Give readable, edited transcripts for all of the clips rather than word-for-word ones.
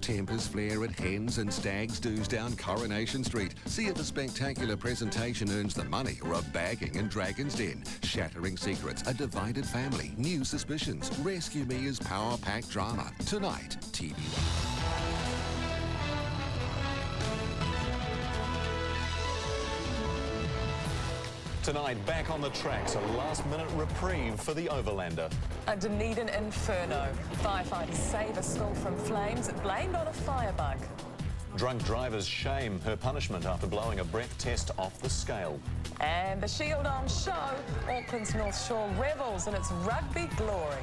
Tempers flare at hens and stags do's down Coronation Street. See if a spectacular presentation earns the money or a bagging in Dragon's Den. Shattering secrets, a divided family, new suspicions. Rescue Me is power-packed drama. Tonight, TV1. Tonight, back on the tracks, a last-minute reprieve for the Overlander. A Dunedin inferno. Firefighters save a school from flames, blamed on a firebug. Drunk drivers shame her punishment after blowing a breath test off the scale. And the Shield Arm show, Auckland's North Shore revels in its rugby glory.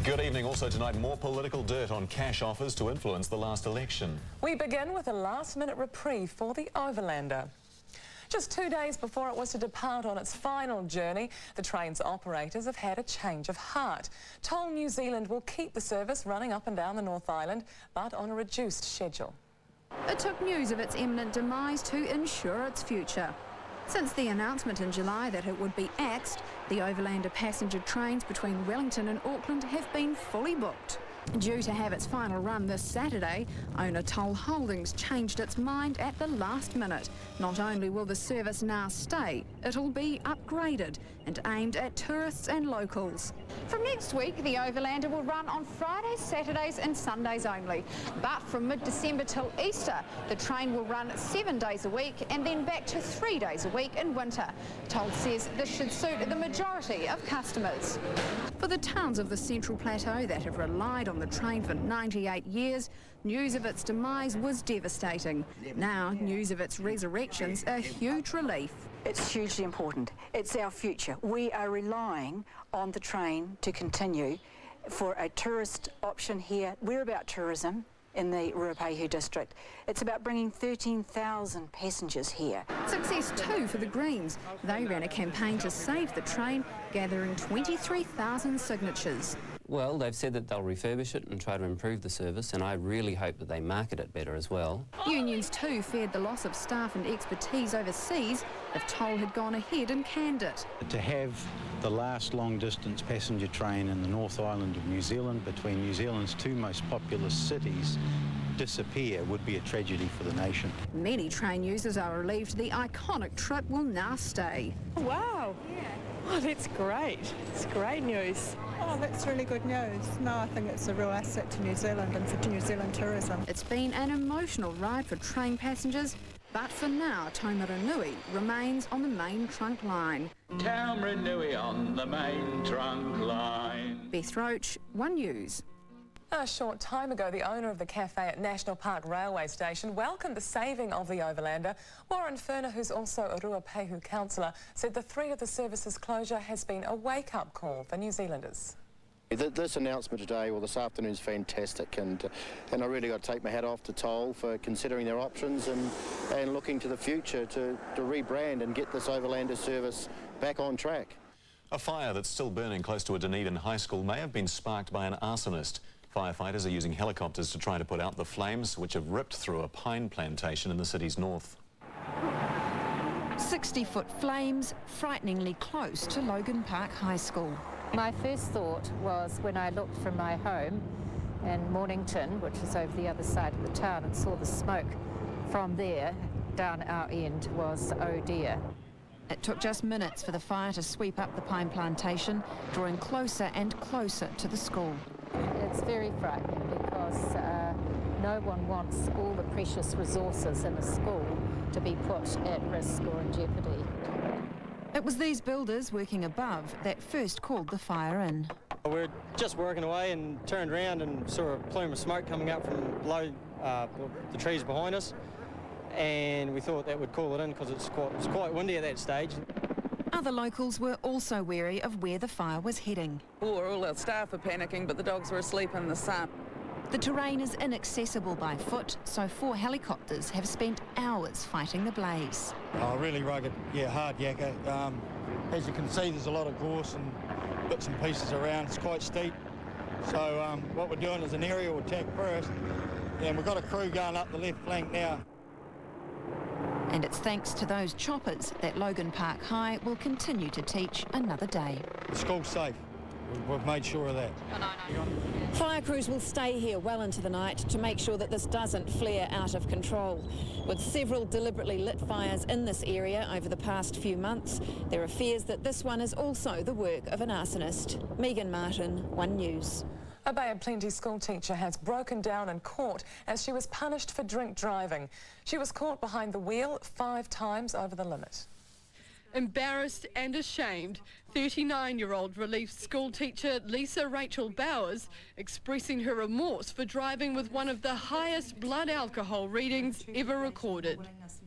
Good evening. Also tonight, more political dirt on cash offers to influence the last election. We begin with a last-minute reprieve for the Overlander. Just 2 days before it was to depart on its final journey, the train's operators have had a change of heart. Toll New Zealand will keep the service running up and down the North Island, but on a reduced schedule. It took news of its imminent demise to ensure its future. Since the announcement in July that it would be axed, the Overlander passenger trains between Wellington and Auckland have been fully booked. Due to have its final run this Saturday, owner Toll Holdings changed its mind at the last minute. Not only will the service now stay, it'll be upgraded and aimed at tourists and locals. From next week, the Overlander will run on Fridays, Saturdays and Sundays only. But from mid-December till Easter, the train will run 7 days a week and then back to 3 days a week in winter. Toll says this should suit the majority of customers. For the towns of the Central Plateau that have relied on the train for 98 years, news of its demise was devastating. Now, news of its resurrection's a huge relief. It's hugely important. It's our future. We are relying on the train to continue for a tourist option here. We're about tourism in the Ruapehu district. It's about bringing 13,000 passengers here. Success too for the Greens. They ran a campaign to save the train, gathering 23,000 signatures. Well, they've said that they'll refurbish it and try to improve the service, and I really hope that they market it better as well. Unions too feared the loss of staff and expertise overseas if Toll had gone ahead and canned it. To have the last long-distance passenger train in the North Island of New Zealand between New Zealand's two most populous cities disappear would be a tragedy for the nation. Many train users are relieved the iconic trip will now stay. Wow. Yeah. Oh, that's great. It's great news. Oh, that's really good news. No, I think it's a real asset to New Zealand and for New Zealand tourism. It's been an emotional ride for train passengers, but for now, Taumaranui remains on the main trunk line. Taumaranui on the main trunk line. Beth Roach, One News. A short time ago, the owner of the cafe at National Park Railway Station welcomed the saving of the Overlander. Warren Furner, who's also a Ruapehu councillor, said the threat of the service's closure has been a wake-up call for New Zealanders. This announcement today, well, this afternoon, is fantastic, and I really got to take my hat off to Toll for considering their options and looking to the future to rebrand and get this Overlander service back on track. A fire that's still burning close to a Dunedin high school may have been sparked by an arsonist. Firefighters are using helicopters to try to put out the flames, which have ripped through a pine plantation in the city's north. 60-foot flames, frighteningly close to Logan Park High School. My first thought was when I looked from my home in Mornington, which is over the other side of the town, and saw the smoke from there down our end, was, oh dear. It took just minutes for the fire to sweep up the pine plantation, drawing closer and closer to the school. It's very frightening because no one wants all the precious resources in a school to be put at risk or in jeopardy. It was these builders working above that first called the fire in. We were just working away and turned around and saw a plume of smoke coming up from below the trees behind us, and we thought that would call it in because it's quite windy at that stage. Other locals were also wary of where the fire was heading. All our staff were panicking, but the dogs were asleep in the sun. The terrain is inaccessible by foot, so 4 helicopters have spent hours fighting the blaze. Oh, really rugged, yeah, hard yakka. As you can see, there's a lot of gorse and bits and pieces around. It's quite steep. So what we're doing is an aerial attack first, and we've got a crew going up the left flank now. And it's thanks to those choppers that Logan Park High will continue to teach another day. The school's safe. we've made sure of that. Fire crews will stay here well into the night to make sure that this doesn't flare out of control. With several deliberately lit fires in this area over the past few months, there are fears that this one is also the work of an arsonist. Megan Martin, One News. A Bay of Plenty school teacher has broken down in court as she was punished for drink driving. She was caught behind the wheel 5 times over the limit. Embarrassed and ashamed, 39-year-old relief school teacher Lisa Rachel Bowers expressing her remorse for driving with one of the highest blood alcohol readings ever recorded.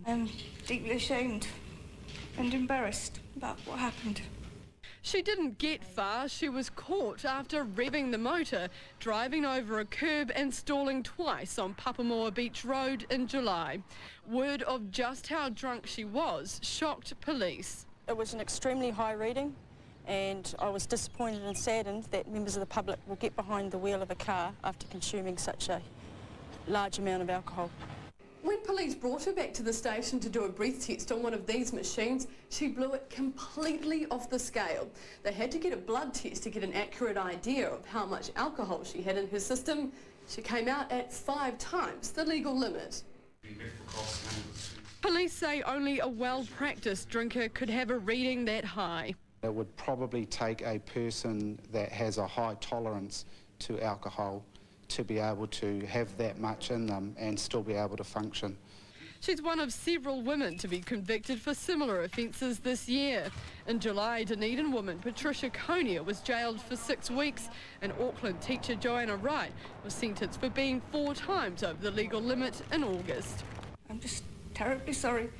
I'm deeply ashamed and embarrassed about what happened. She didn't get far. She was caught after revving the motor, driving over a curb and stalling twice on Papamoa Beach Road in July. Word of just how drunk she was shocked police. It was an extremely high reading, and I was disappointed and saddened that members of the public will get behind the wheel of a car after consuming such a large amount of alcohol. When police brought her back to the station to do a breath test on one of these machines, she blew it completely off the scale. They had to get a blood test to get an accurate idea of how much alcohol she had in her system. She came out at 5 times the legal limit. Police say only a well-practiced drinker could have a reading that high. It would probably take a person that has a high tolerance to alcohol to be able to have that much in them and still be able to function. She's one of several women to be convicted for similar offences this year. In July, Dunedin woman Patricia Conia was jailed for 6 weeks, and Auckland teacher Joanna Wright was sentenced for being 4 times over the legal limit in August. I'm just terribly sorry.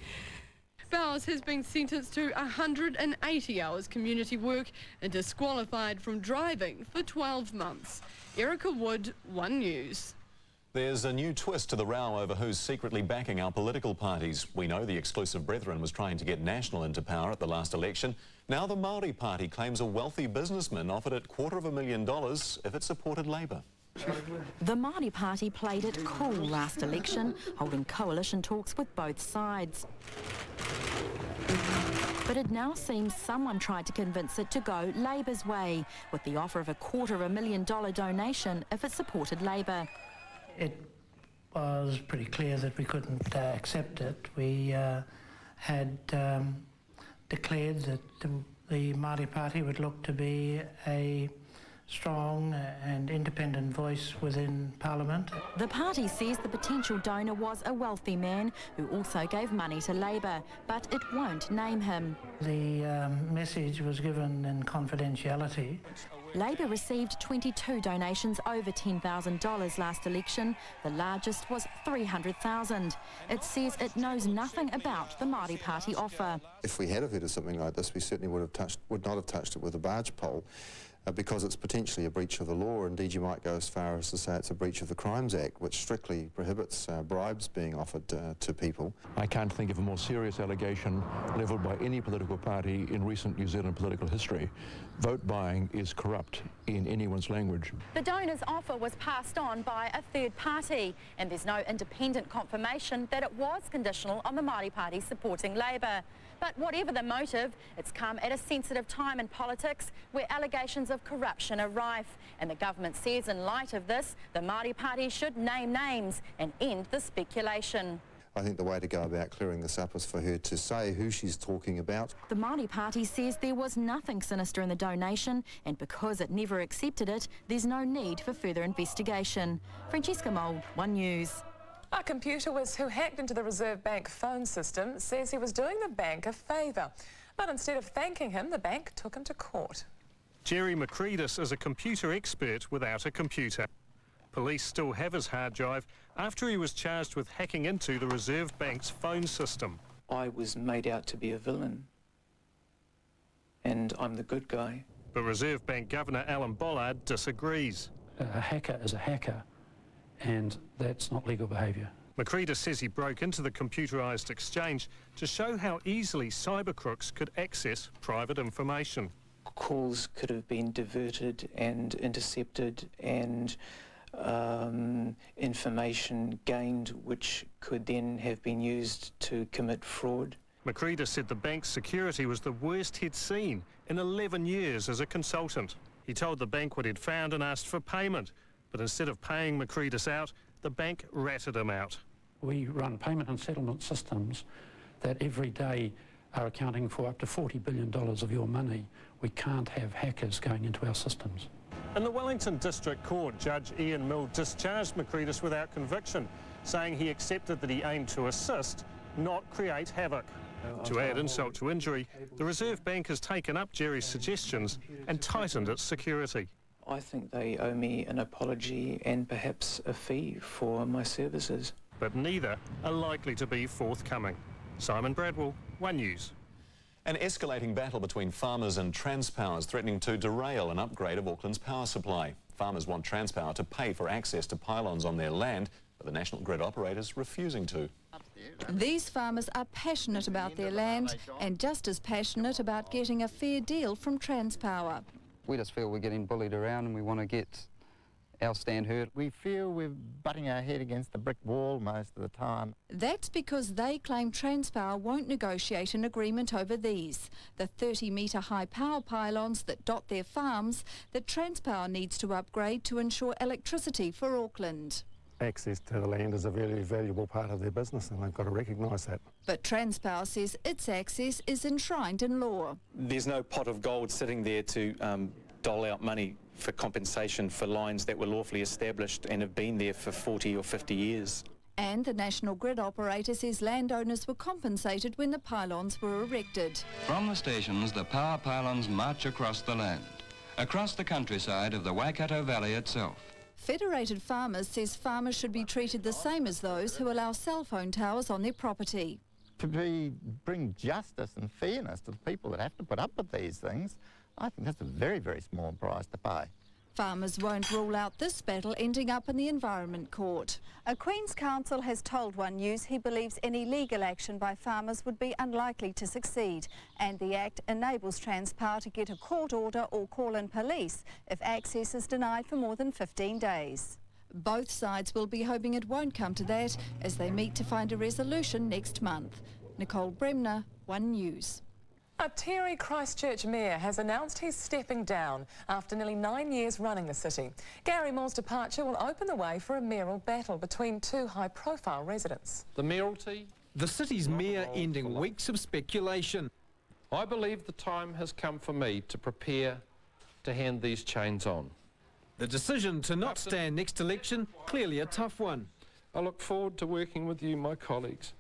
Bowers has been sentenced to 180 hours community work and disqualified from driving for 12 months. Erica Wood, One News. There's a new twist to the row over who's secretly backing our political parties. We know the exclusive brethren was trying to get National into power at the last election. Now the Māori Party claims a wealthy businessman offered it $250,000 if it supported Labour. The Māori Party played it cool last election, holding coalition talks with both sides. But it now seems someone tried to convince it to go Labour's way, with the offer of a $250,000 donation if it supported Labour. It was pretty clear that we couldn't accept it. We had declared that the Māori Party would look to be a strong and independent voice within Parliament. The party says the potential donor was a wealthy man who also gave money to Labour, but it won't name him. The message was given in confidentiality. Labour received 22 donations over $10,000 last election. The largest was $300,000. It says it knows nothing about the Māori Party offer. If we had have heard of something like this, we certainly would not have touched it with a barge pole. Because it's potentially a breach of the law. Indeed, you might go as far as to say it's a breach of the Crimes Act, which strictly prohibits bribes being offered to people. I can't think of a more serious allegation levelled by any political party in recent New Zealand political history. Vote buying is corrupt in anyone's language. The donor's offer was passed on by a third party, and there's no independent confirmation that it was conditional on the Māori Party supporting Labour. But whatever the motive, it's come at a sensitive time in politics where allegations of corruption are rife. And the government says in light of this, the Māori Party should name names and end the speculation. I think the way to go about clearing this up is for her to say who she's talking about. The Māori Party says there was nothing sinister in the donation, and because it never accepted it, there's no need for further investigation. Francesca Mould, One News. A computer whiz who hacked into the Reserve Bank phone system says he was doing the bank a favour. But instead of thanking him, the bank took him to court. Jerry McCreadis is a computer expert without a computer. Police still have his hard drive after he was charged with hacking into the Reserve Bank's phone system. I was made out to be a villain, and I'm the good guy. But Reserve Bank Governor Alan Bollard disagrees. A hacker is a hacker, and that's not legal behaviour. McCreadis says he broke into the computerised exchange to show how easily cyber crooks could access private information. Calls could have been diverted and intercepted, and information gained which could then have been used to commit fraud. McCreadis said the bank's security was the worst he'd seen in 11 years as a consultant. He told the bank what he'd found and asked for payment. But instead of paying Makridis out, the bank ratted him out. We run payment and settlement systems that every day are accounting for up to $40 billion of your money. We can't have hackers going into our systems. In the Wellington District Court, Judge Ian Mill discharged Makridis without conviction, saying he accepted that he aimed to assist, not create havoc. To add insult to injury, the Reserve Bank has taken up Jerry's suggestions and tightened its security. I think they owe me an apology and perhaps a fee for my services. But neither are likely to be forthcoming. Simon Bradwell, One News. An escalating battle between farmers and Transpower is threatening to derail an upgrade of Auckland's power supply. Farmers want Transpower to pay for access to pylons on their land, but the national grid operator's refusing to. These farmers are passionate about their land and just as passionate about getting a fair deal from Transpower. We just feel we're getting bullied around and we want to get our stand heard. We feel we're butting our head against the brick wall most of the time. That's because they claim Transpower won't negotiate an agreement over these, the 30-metre high power pylons that dot their farms that Transpower needs to upgrade to ensure electricity for Auckland. Access to the land is a very valuable part of their business and they've got to recognise that. But Transpower says its access is enshrined in law. There's no pot of gold sitting there to dole out money for compensation for lines that were lawfully established and have been there for 40 or 50 years. And the national grid operator says landowners were compensated when the pylons were erected. From the stations, the power pylons march across the land, across the countryside of the Waikato Valley itself. Federated Farmers says farmers should be treated the same as those who allow cell phone towers on their property. To bring justice and fairness to the people that have to put up with these things, I think that's a very, very small price to pay. Farmers won't rule out this battle ending up in the Environment Court. A Queen's Counsel has told One News he believes any legal action by farmers would be unlikely to succeed, and the Act enables Transpower to get a court order or call in police if access is denied for more than 15 days. Both sides will be hoping it won't come to that as they meet to find a resolution next month. Nicole Bremner, One News. A Terry Christchurch mayor has announced he's stepping down after nearly 9 years running the city. Gary Moore's departure will open the way for a mayoral battle between two high-profile residents. The mayoralty? The city's mayor ending weeks of speculation. I believe the time has come for me to prepare to hand these chains on. The decision to not stand next election, clearly a tough one. I look forward to working with you, my colleagues,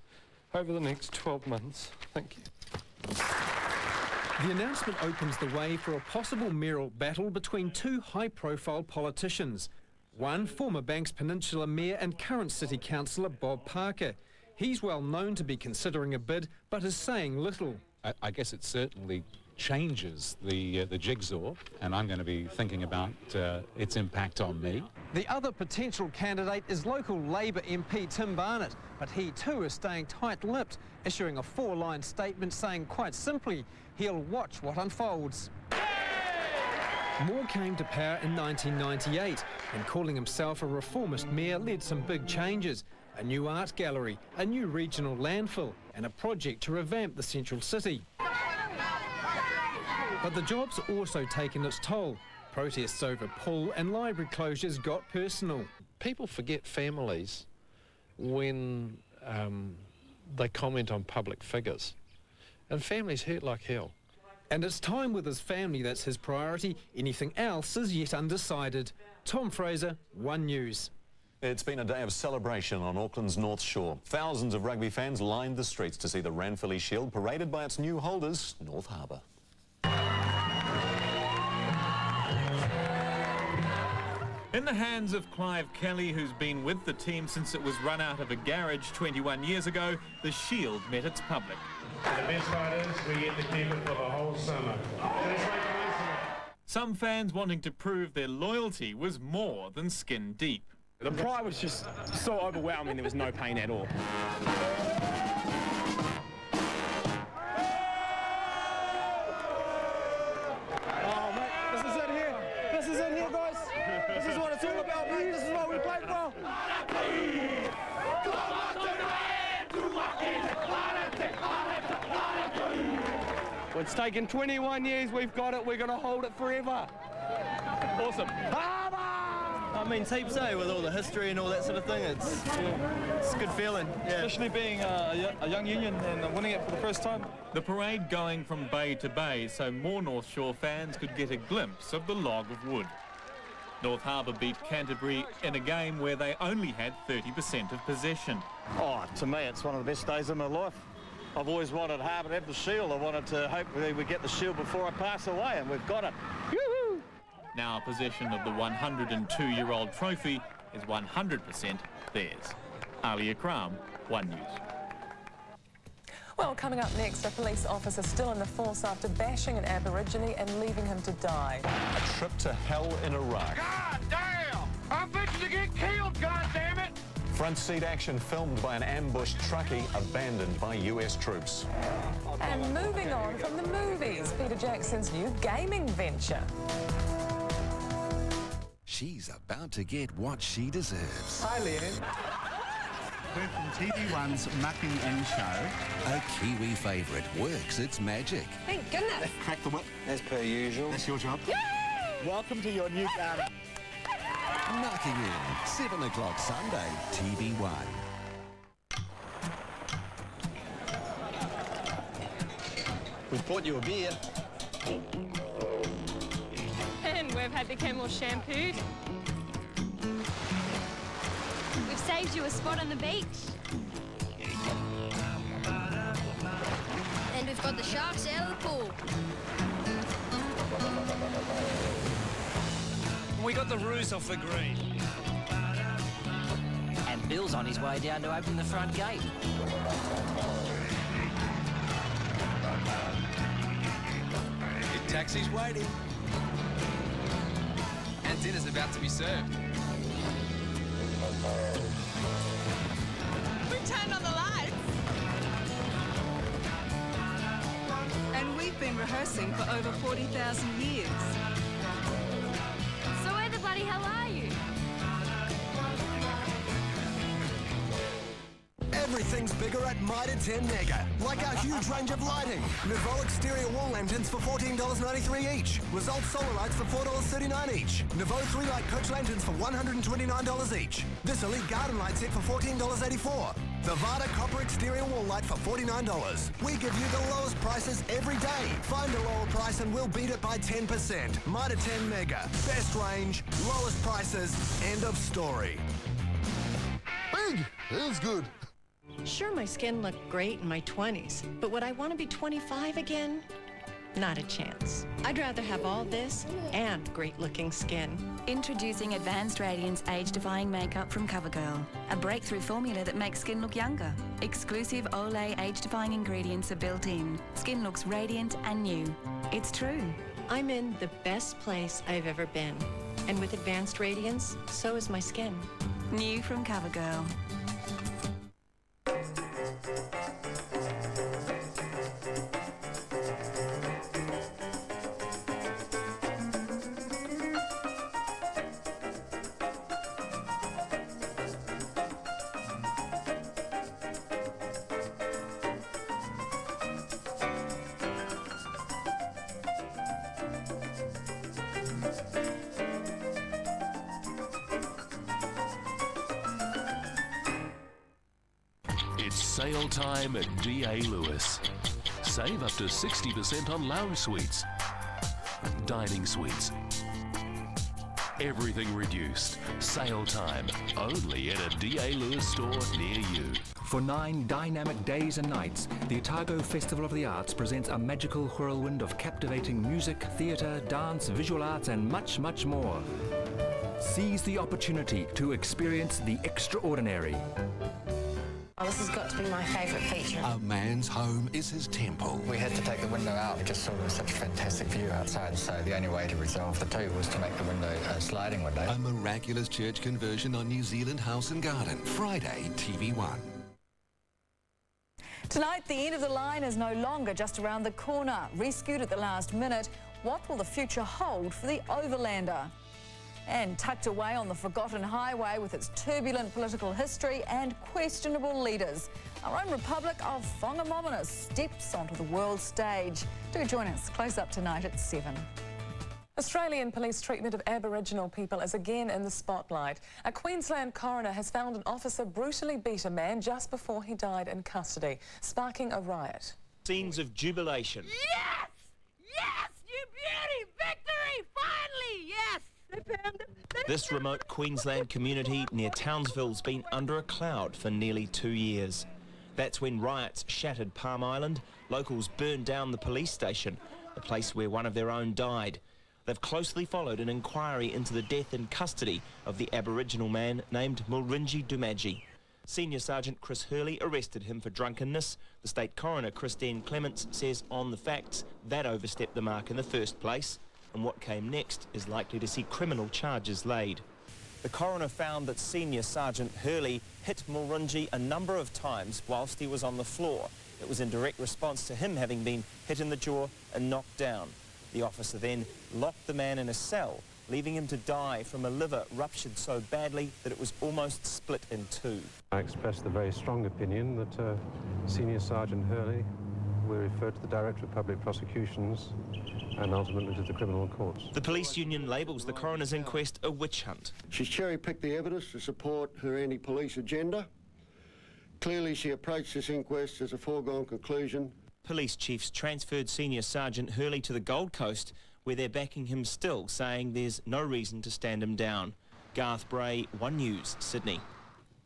over the next 12 months. Thank you. The announcement opens the way for a possible mayoral battle between two high-profile politicians. One, former Banks Peninsula Mayor and current City Councillor Bob Parker. He's well known to be considering a bid, but is saying little. I guess it certainly changes the jigsaw, and I'm going to be thinking about its impact on me. The other potential candidate is local Labour MP Tim Barnett, but he too is staying tight-lipped, issuing a 4-line statement saying quite simply he'll watch what unfolds. Moore came to power in 1998 and calling himself a reformist mayor led some big changes. A new art gallery, a new regional landfill and a project to revamp the central city. But the job's also taken its toll. Protests over pool and library closures got personal. People forget families when they comment on public figures. And families hurt like hell. And it's time with his family that's his priority. Anything else is yet undecided. Tom Fraser, One News. It's been a day of celebration on Auckland's North Shore. Thousands of rugby fans lined the streets to see the Ranfurly Shield paraded by its new holders, North Harbour. In the hands of Clive Kelly, who's been with the team since it was run out of a garage 21 years ago, the Shield met its public. The best part is we get to keep it for the whole summer. Some fans wanting to prove their loyalty was more than skin deep. The pride was just so overwhelming, there was no pain at all. Oh, mate, this is it here. This is it here, guys. This is what it's all about, mate. This is what we played for. It's taken 21 years, we've got it, we're going to hold it forever. Awesome. I mean, heaps, with all the history and all that sort of thing. It's a good feeling. Yeah. Especially being a young union and winning it for the first time. The parade going from bay to bay so more North Shore fans could get a glimpse of the log of wood. North Harbour beat Canterbury in a game where they only had 30% of possession. Oh, to me, it's one of the best days of my life. I've always wanted Harbour to have the shield. I wanted to hope we get the shield before I pass away, and we've got it. Yoo-hoo! Now possession of the 102-year-old trophy is 100% theirs. Ali Akram, One News. Well, coming up next, a police officer still in the force after bashing an Aborigine and leaving him to die. A trip to hell in Iraq. God damn! I'm fixing to get killed, God damn it! Front seat action filmed by an ambushed truckie abandoned by US troops. And moving on from the movies, Peter Jackson's new gaming venture. She's about to get what she deserves. Hi, Leanne. We're from TV1's Mucking In Show. A Kiwi favourite works its magic. Thank goodness. Crack the whip. As per usual. That's your job. Yay! Welcome to your new garden. Mucking In, 7 o'clock Sunday, TV1. We've bought you a beer. And we've had the camels shampooed. We've saved you a spot on the beach. And we've got the sharks out of the pool. We got the roos off the green. And Bill's on his way down to open the front gate. Your taxi's waiting. And dinner's about to be served. We turned on the lights. And we've been rehearsing for over 40,000 years. So where the bloody hell are you? Everything's bigger at Mitre 10 Mega, like our huge range of lighting. Nouveau exterior wall lanterns for $14.93 each. Result solar lights for $4.39 each. Nouveau 3-light coach lanterns for $129 each. This elite garden light set for $14.84. The Vada copper exterior wall light for $49. We give you the lowest prices every day. Find a lower price and we'll beat it by 10%. Mitre 10 Mega. Best range, lowest prices, end of story. Big! It's good. Sure, my skin looked great in my 20s, but would I want to be 25 again? Not a chance. I'd rather have all this and great-looking skin. Introducing Advanced Radiance Age-Defying Makeup from CoverGirl, a breakthrough formula that makes skin look younger. Exclusive Olay age-defying ingredients are built in. Skin looks radiant and new. It's true. I'm in the best place I've ever been. And with Advanced Radiance, so is my skin. New from CoverGirl. It's sale time at D.A. Lewis. Save up to 60% on lounge suites, dining suites. Everything reduced. Sale time only at a D.A. Lewis store near you. For 9 dynamic days and nights, the Otago Festival of the Arts presents a magical whirlwind of captivating music, theatre, dance, visual arts and much, much more. Seize the opportunity to experience the extraordinary. Oh, this has got to be my favourite feature. A man's home is his temple. We had to take the window out. We just saw such a fantastic view outside, so the only way to resolve the two was to make the window a sliding window. A miraculous church conversion on New Zealand House and Garden. Friday, TV1. Tonight, the end of the line is no longer just around the corner. Rescued at the last minute, what will the future hold for the Overlander? And tucked away on the forgotten highway with its turbulent political history and questionable leaders, our own Republic of Whangamomina steps onto the world stage. Do join us close up tonight at 7. Australian police treatment of Aboriginal people is again in the spotlight. A Queensland coroner has found an officer brutally beat a man just before he died in custody, sparking a riot. Scenes of jubilation. Yes! Yes! You beauty! Victory! Finally! Yes! They found him. This remote Queensland community near Townsville's been under a cloud for nearly 2 years. That's when riots shattered Palm Island. Locals burned down the police station, the place where one of their own died. They've closely followed an inquiry into the death in custody of the Aboriginal man named Mulrinji Dumadji. Senior Sergeant Chris Hurley arrested him for drunkenness. The State Coroner Christine Clements says on the facts that overstepped the mark in the first place, and what came next is likely to see criminal charges laid. The coroner found that Senior Sergeant Hurley hit Mulrinji a number of times whilst he was on the floor. It was in direct response to him having been hit in the jaw and knocked down. The officer then locked the man in a cell, leaving him to die from a liver ruptured so badly that it was almost split in two. I expressed the very strong opinion that Senior Sergeant Hurley will refer to the Director of Public Prosecutions and ultimately to the criminal courts. The police union labels the coroner's inquest a witch hunt. She's cherry-picked the evidence to support her anti-police agenda. Clearly she approached this inquest as a foregone conclusion. Police chiefs transferred Senior Sergeant Hurley to the Gold Coast, where they're backing him still, saying there's no reason to stand him down. Garth Bray, One News, Sydney.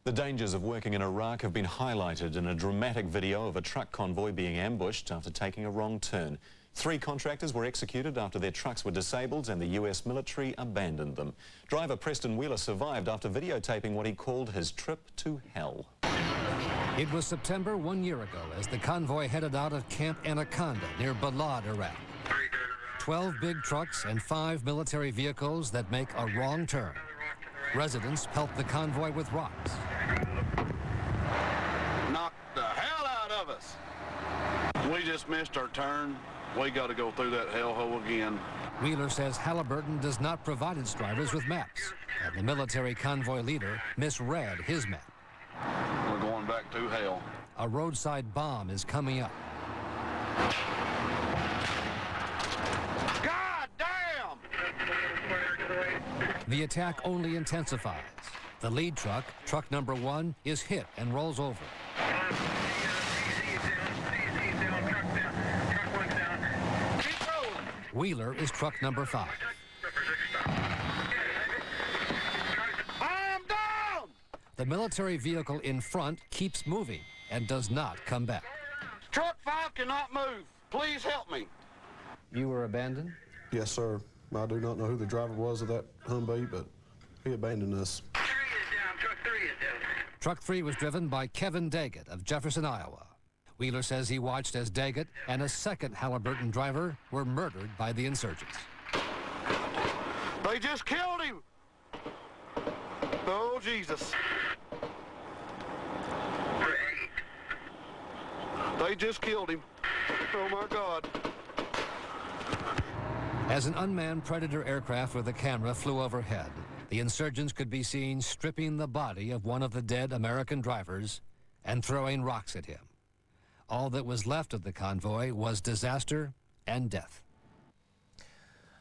The dangers of working in Iraq have been highlighted in a dramatic video of a truck convoy being ambushed after taking a wrong turn. 3 contractors were executed after their trucks were disabled and the US military abandoned them. Driver Preston Wheeler survived after videotaping what he called his trip to hell. It was September 1 year ago as the convoy headed out of Camp Anaconda near Balad, Iraq. 12 big trucks and 5 military vehicles that make a wrong turn. Residents pelt the convoy with rocks. Knocked the hell out of us. We just missed our turn. We got to go through that hellhole again. Wheeler says Halliburton does not provide its drivers with maps, and the military convoy leader misread his map. We're going back to hell. A roadside bomb is coming up. God damn! The attack only intensifies. The lead truck, truck number 1, is hit and rolls over. Wheeler is truck number 5. I'm down! The military vehicle in front keeps moving and does not come back. Truck 5 cannot move. Please help me. You were abandoned? Yes, sir. I do not know who the driver was of that Humvee, but he abandoned us. Truck 3 was driven by Kevin Daggett of Jefferson, Iowa. Wheeler says he watched as Daggett and a second Halliburton driver were murdered by the insurgents. They just killed him. Oh, Jesus. They just killed him. Oh, my God. As an unmanned Predator aircraft with a camera flew overhead, the insurgents could be seen stripping the body of one of the dead American drivers and throwing rocks at him. All that was left of the convoy was disaster and death.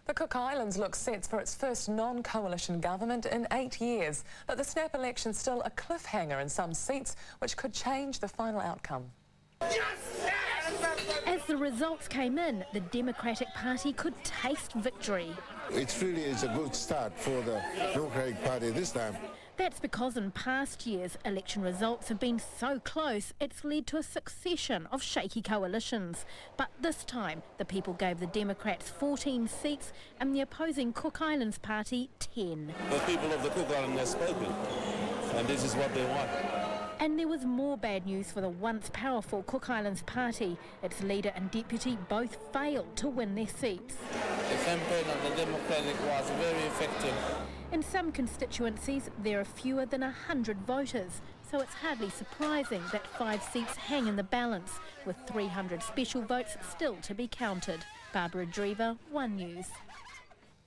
The Cook Islands looks set for its first non-coalition government in 8 years, but the snap election's still a cliffhanger in some seats, which could change the final outcome. As the results came in, the Democratic Party could taste victory. It really is a good start for the Democratic Party this time. That's because in past years, election results have been so close, it's led to a succession of shaky coalitions. But this time, the people gave the Democrats 14 seats and the opposing Cook Islands Party 10. The people of the Cook Islands have spoken, and this is what they want. And there was more bad news for the once powerful Cook Islands Party. Its leader and deputy both failed to win their seats. The campaign of the Democratic was very effective. In some constituencies, there are fewer than 100 voters, so it's hardly surprising that 5 seats hang in the balance, with 300 special votes still to be counted. Barbara Drever, One News.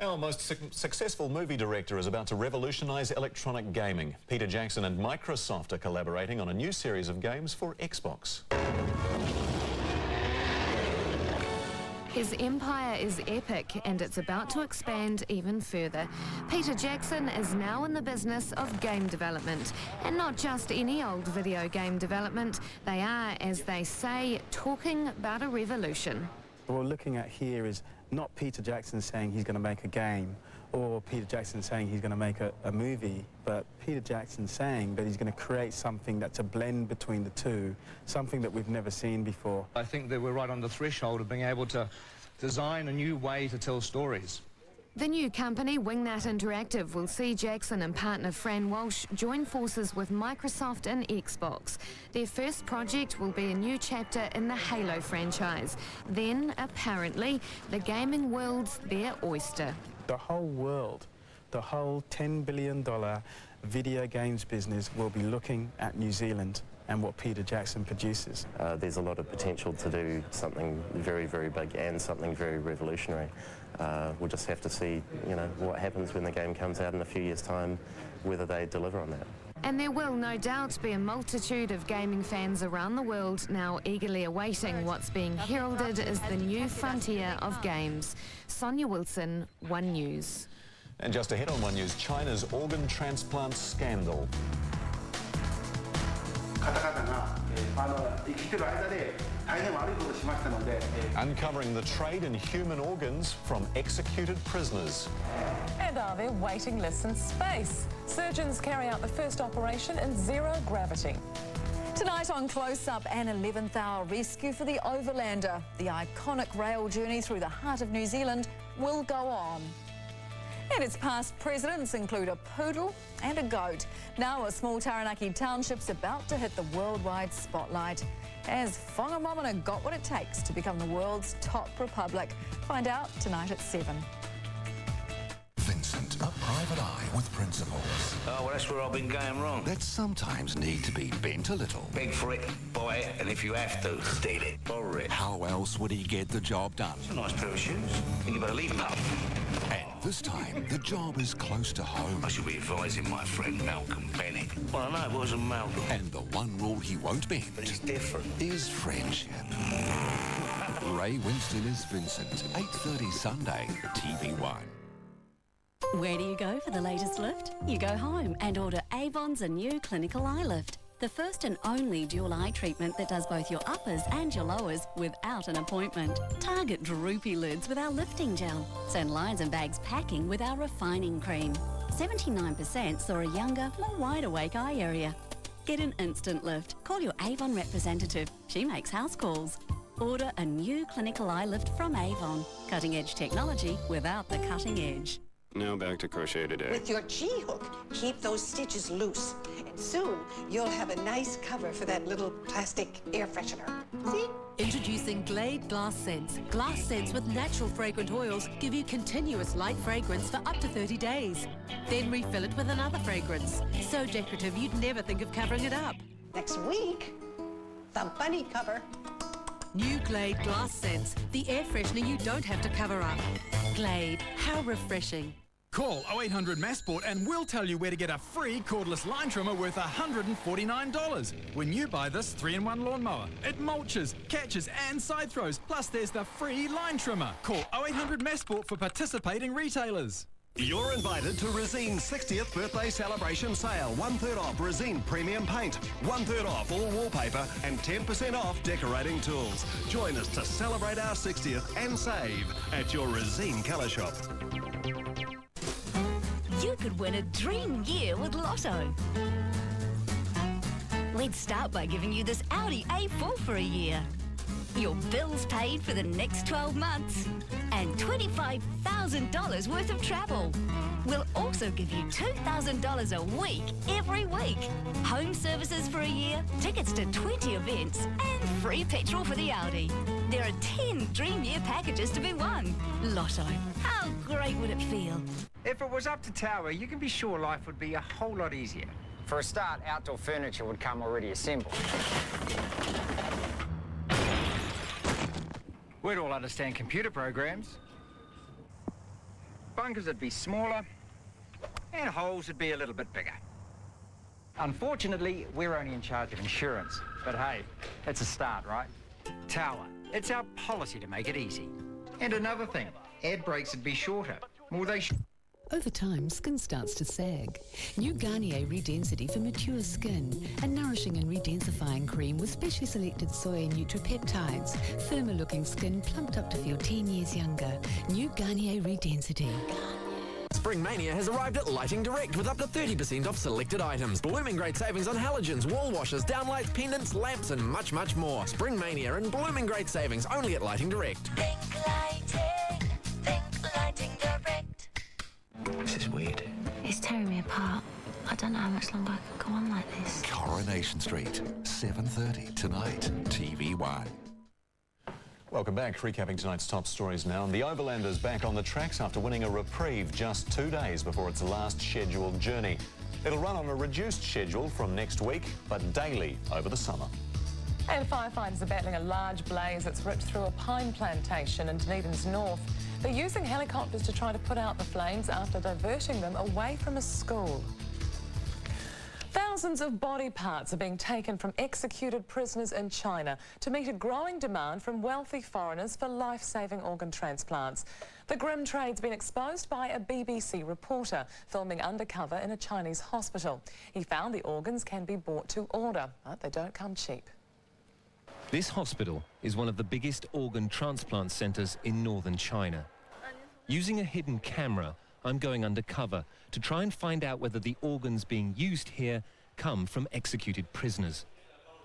Our most successful movie director is about to revolutionise electronic gaming. Peter Jackson and Microsoft are collaborating on a new series of games for Xbox. His empire is epic and it's about to expand even further. Peter Jackson is now in the business of game development, and not just any old video game development. They are, as they say, talking about a revolution. What we're looking at here is not Peter Jackson saying he's going to make a game, or Peter Jackson saying he's going to make a movie, but Peter Jackson saying that he's going to create something that's a blend between the two, something that we've never seen before. I think that we're right on the threshold of being able to design a new way to tell stories. The new company, Wingnut Interactive, will see Jackson and partner Fran Walsh join forces with Microsoft and Xbox. Their first project will be a new chapter in the Halo franchise. Then, apparently, the gaming world's their oyster. The whole world, the whole $10 billion video games business will be looking at New Zealand and what Peter Jackson produces. There's a lot of potential to do something very, very big and something very revolutionary. We'll just have to see, you know, what happens when the game comes out in a few years' time, whether they deliver on that. And there will no doubt be a multitude of gaming fans around the world now eagerly awaiting what's being heralded as the new frontier of games. Sonia Wilson, One News. And just ahead on One News, China's organ transplant scandal. Uncovering the trade in human organs from executed prisoners. And are there waiting lists in space? Surgeons carry out the first operation in zero gravity. Tonight on Close Up, an 11th hour rescue for the Overlander. The iconic rail journey through the heart of New Zealand will go on. And its past presidents include a poodle and a goat. Now a small Taranaki township's about to hit the worldwide spotlight. Has Whangamomana got what it takes to become the world's top republic? Find out tonight at 7. Vincent, a private eye with principles. Oh, well, that's where I've been going wrong. That sometimes need to be bent a little. Beg for it, buy it, and if you have to, steal it, borrow it. How else would he get the job done? It's a nice pair of shoes. Think you better leave them up. And this time, the job is close to home. I should be advising my friend Malcolm Bennett. Well, I know it wasn't Malcolm. And the one rule he won't bend. But it's different. Is friendship. Ray Winston is Vincent. 8:30 Sunday, TV1. Where do you go for the latest lift? You go home and order Avon's a new clinical eye lift. The first and only dual eye treatment that does both your uppers and your lowers without an appointment. Target droopy lids with our lifting gel. Send lines and bags packing with our refining cream. 79% saw a younger, more wide-awake eye area. Get an instant lift. Call your Avon representative. She makes house calls. Order a new clinical eye lift from Avon. Cutting-edge technology without the cutting edge. Now back to crochet today. With your G-hook, keep those stitches loose. And soon, you'll have a nice cover for that little plastic air freshener. See? Introducing Glade Glass Scents. Glass scents with natural fragrant oils give you continuous light fragrance for up to 30 days. Then refill it with another fragrance. So decorative you'd never think of covering it up. Next week, the bunny cover. New Glade Glass Scents. The air freshener you don't have to cover up. Glade. How refreshing. Call 0800 Massport and we'll tell you where to get a free cordless line trimmer worth $149 when you buy this 3-in-1 lawnmower. It mulches, catches and side throws, plus there's the free line trimmer. Call 0800 Massport for participating retailers. You're invited to Resine's 60th birthday celebration sale. 1/3 off Resine premium paint, 1/3 off all wallpaper and 10% off decorating tools. Join us to celebrate our 60th and save at your Resine colour shop. You could win a dream year with Lotto. Let's start by giving you this Audi A4 for a year. Your bills paid for the next 12 months. And $25,000 worth of travel. We'll also give you $2,000 a week, every week. Home services for a year, tickets to 20 events, and free petrol for the Audi. There are 10 Dream Year packages to be won. Lotto. How great would it feel? If it was up to Tower, you can be sure life would be a whole lot easier. For a start, outdoor furniture would come already assembled. We'd all understand computer programs. Bunkers would be smaller, and holes would be a little bit bigger. Unfortunately, we're only in charge of insurance. But hey, it's a start, right? Tower, it's our policy to make it easy. And another thing, ad breaks would be shorter. More they Over time, skin starts to sag. New Garnier Redensity for mature skin. A nourishing and redensifying cream with specially selected soy and nutripeptides. Firmer looking skin plumped up to feel 10 years younger. New Garnier Redensity. Spring Mania has arrived at Lighting Direct with up to 30% off selected items. Blooming great savings on halogens, wall washers, downlights, pendants, lamps and much, much more. Spring Mania and blooming great savings only at Lighting Direct. Think Lighting Direct. This is weird. It's tearing me apart. I don't know how much longer I can go on like this. Coronation Street, 7:30 tonight, TV1. Welcome back. Recapping tonight's top stories now. And the Overlander's back on the tracks after winning a reprieve just 2 days before its last scheduled journey. It'll run on a reduced schedule from next week, but daily over the summer. And firefighters are battling a large blaze that's ripped through a pine plantation in Dunedin's north. They're using helicopters to try to put out the flames after diverting them away from a school. Thousands of body parts are being taken from executed prisoners in China to meet a growing demand from wealthy foreigners for life-saving organ transplants. The grim trade's been exposed by a BBC reporter filming undercover in a Chinese hospital. He found the organs can be bought to order, but they don't come cheap. This hospital is one of the biggest organ transplant centres in northern China. Using a hidden camera, I'm going undercover to try and find out whether the organs being used here come from executed prisoners.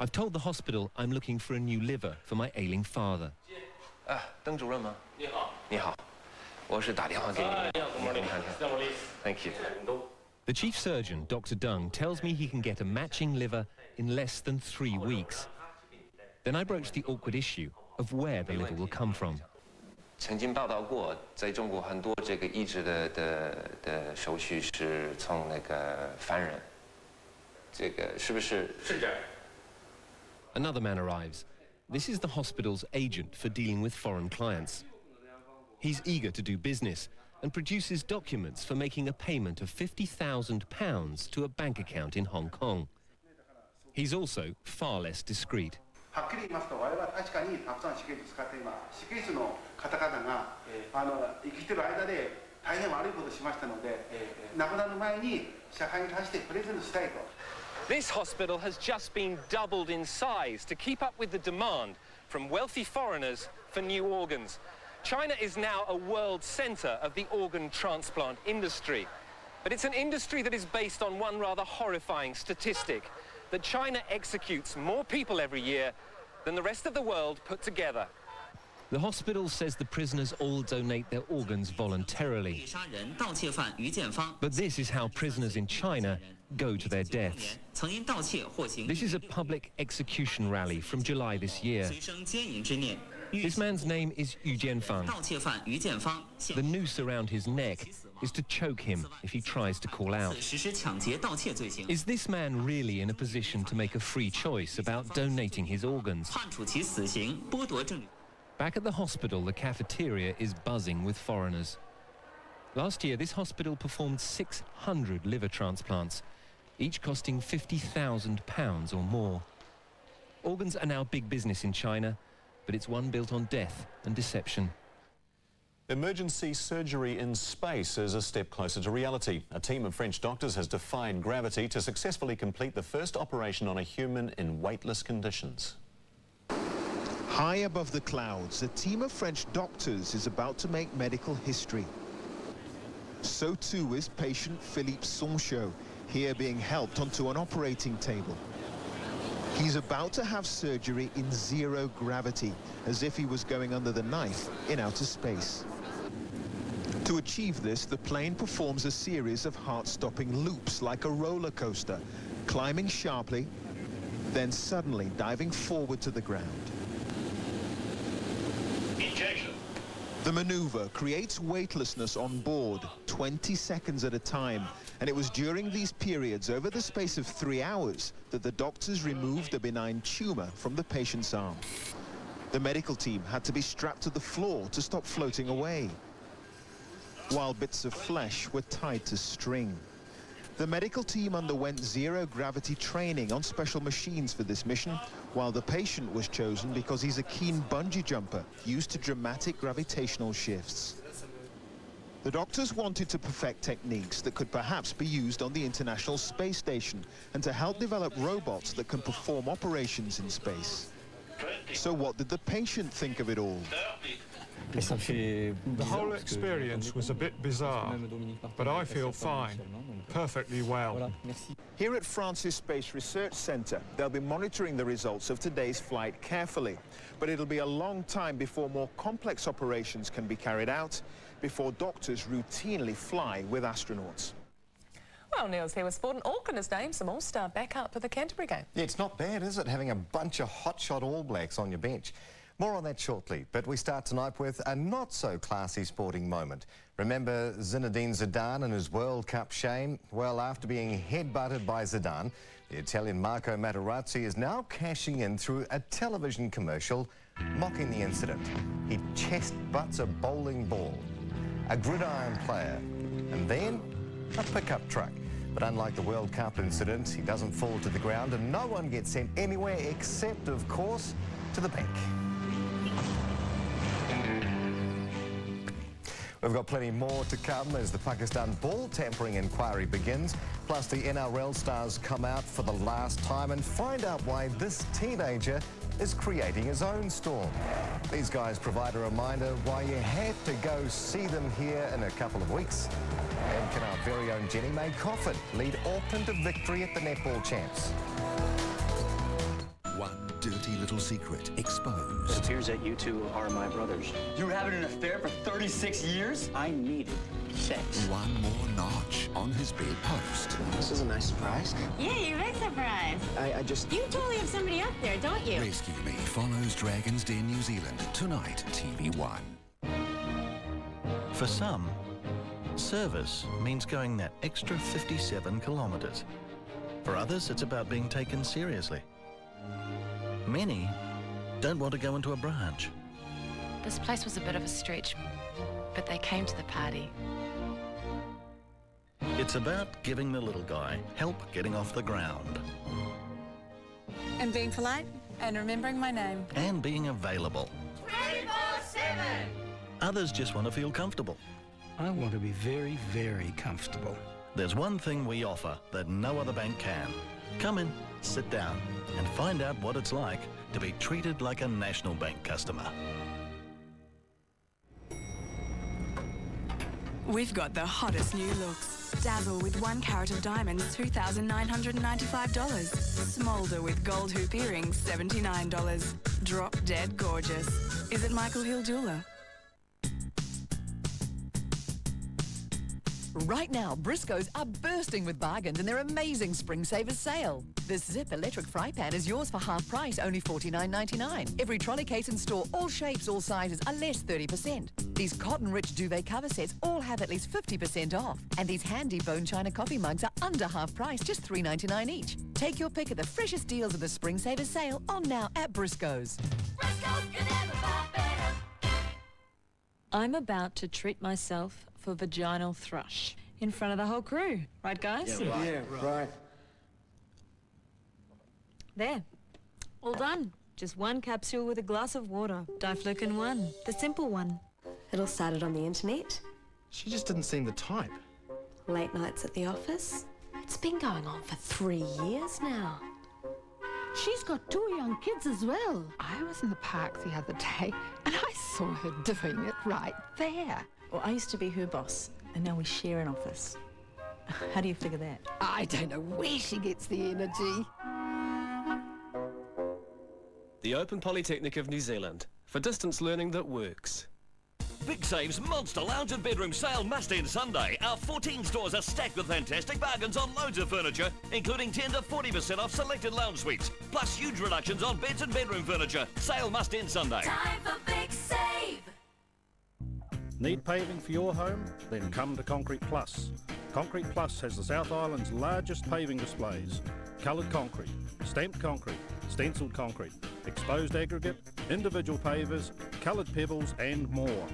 I've told the hospital I'm looking for a new liver for my ailing father. 邓主任吗？你好。你好。我是打电话给你。Thank you. The chief surgeon, Dr. Deng, tells me he can get a matching liver in less than 3 weeks. Then I broach the awkward issue of where the liver will come from. 曾经报道过，在中国很多这个移植的手续是从那个犯人，这个是不是？是这样。 Another man arrives. This is the hospital's agent for dealing with foreign clients. He's eager to do business and produces documents for making a payment of £50,000 to a bank account in Hong Kong. He's also far less discreet. はっきり言いますと、我々は確かにたくさん死刑を使っています。死刑囚の方々が生きている間で大変悪いことをしましたので、亡くなる前に社会に対してプレゼントしたいと。 This hospital has just been doubled in size to keep up with the demand from wealthy foreigners for new organs. China is now a world centre of the organ transplant industry. But it's an industry that is based on one rather horrifying statistic, that China executes more people every year than the rest of the world put together. The hospital says the prisoners all donate their organs voluntarily. But this is how prisoners in China go to their deaths. This is a public execution rally from July this year. This man's name is Yu Jianfang. The noose around his neck is to choke him if he tries to call out. Is this man really in a position to make a free choice about donating his organs? Back at the hospital, the cafeteria is buzzing with foreigners. Last year, this hospital performed 600 liver transplants, each costing £50,000 or more. Organs are now big business in China, but it's one built on death and deception. Emergency surgery in space is a step closer to reality. A team of French doctors has defied gravity to successfully complete the first operation on a human in weightless conditions. High above the clouds, a team of French doctors is about to make medical history. So too is patient Philippe Sanchot, here being helped onto an operating table. He's about to have surgery in zero gravity, as if he was going under the knife in outer space. To achieve this, the plane performs a series of heart-stopping loops like a roller coaster, climbing sharply, then suddenly diving forward to the ground. Injection. The maneuver creates weightlessness on board, 20 seconds at a time, and it was during these periods, over the space of 3 hours, that the doctors removed a benign tumor from the patient's arm. The medical team had to be strapped to the floor to stop floating away, while bits of flesh were tied to string. The medical team underwent zero-gravity training on special machines for this mission, while the patient was chosen because he's a keen bungee jumper, used to dramatic gravitational shifts. The doctors wanted to perfect techniques that could perhaps be used on the International Space Station and to help develop robots that can perform operations in space. So what did the patient think of it all? The whole experience was a bit bizarre, but I feel fine, perfectly well. Here at Francis Space Research Centre, they'll be monitoring the results of today's flight carefully. But it'll be a long time before more complex operations can be carried out, before doctors routinely fly with astronauts. Well, Neil's here with sport, and Auckland has named some all-star backup for the Canterbury game. Yeah, it's not bad, is it, having a bunch of hotshot All Blacks on your bench? More on that shortly, but we start tonight with a not-so-classy sporting moment. Remember Zinedine Zidane and his World Cup shame? Well, after being head-butted by Zidane, the Italian Marco Materazzi is now cashing in through a television commercial, mocking the incident. He chest-butts a bowling ball, a gridiron player, and then a pickup truck. But unlike the World Cup incident, he doesn't fall to the ground and no one gets sent anywhere except, of course, to the bank. We've got plenty more to come as the Pakistan ball tampering inquiry begins. Plus, the NRL stars come out for the last time and find out why this teenager is creating his own storm. These guys provide a reminder why you have to go see them here in a couple of weeks. And can our very own Jenny May Coffin lead Auckland to victory at the Netball Champs? One dirty little secret exposed. It appears that you two are my brothers. You were having an affair for 36 years? I needed sex. One more notch on his bedpost. This is a nice surprise. Yeah, you're very surprised. I just... You totally have somebody up there, don't you? Rescue Me follows Dragon's Den New Zealand tonight, TV1. For some, service means going that extra 57 kilometres. For others, it's about being taken seriously. Many don't want to go into a branch. This place was a bit of a stretch, but they came to the party. It's about giving the little guy help getting off the ground. And being polite, and remembering my name. And being available. 24/7! Others just want to feel comfortable. I want to be very, very comfortable. There's one thing we offer that no other bank can. Come in, sit down, and find out what it's like to be treated like a National Bank customer. We've got the hottest new looks. Dazzle with 1 carat of diamonds, $2,995. Smolder with gold hoop earrings, $79. Drop dead gorgeous. Is it Michael Hill Jeweller? Right now, Briscoes are bursting with bargains in their amazing Spring Savers sale. This Zip electric fry pan is yours for half price, only $49.99. Every trolley case in store, all shapes, all sizes, are less 30%. These cotton-rich duvet cover sets all have at least 50% off. And these handy bone china coffee mugs are under half price, just $3.99 each. Take your pick of the freshest deals of the Spring Savers sale on now at Briscoes. Briscoes can never buy better. I'm about to treat myself for vaginal thrush in front of the whole crew. Right, guys? Yeah, right. There. All done. Just 1 capsule with a glass of water. Diflucan 1, the simple one. It all started on the internet. She just didn't seem the type. Late nights at the office. It's been going on for 3 years now. She's got 2 young kids as well. I was in the park the other day and I saw her doing it right there. Well, I used to be her boss, and now we share an office. How do you figure that? I don't know where she gets the energy. The Open Polytechnic of New Zealand, for distance learning that works. Big Save's Monster Lounge and Bedroom sale must end Sunday. Our 14 stores are stacked with fantastic bargains on loads of furniture, including 10 to 40% off selected lounge suites, plus huge reductions on beds and bedroom furniture. Sale must end Sunday. Time for Big Save! Need paving for your home? Then come to Concrete Plus. Concrete Plus has the South Island's largest paving displays. Coloured concrete, stamped concrete, stenciled concrete, exposed aggregate, individual pavers, coloured pebbles and more.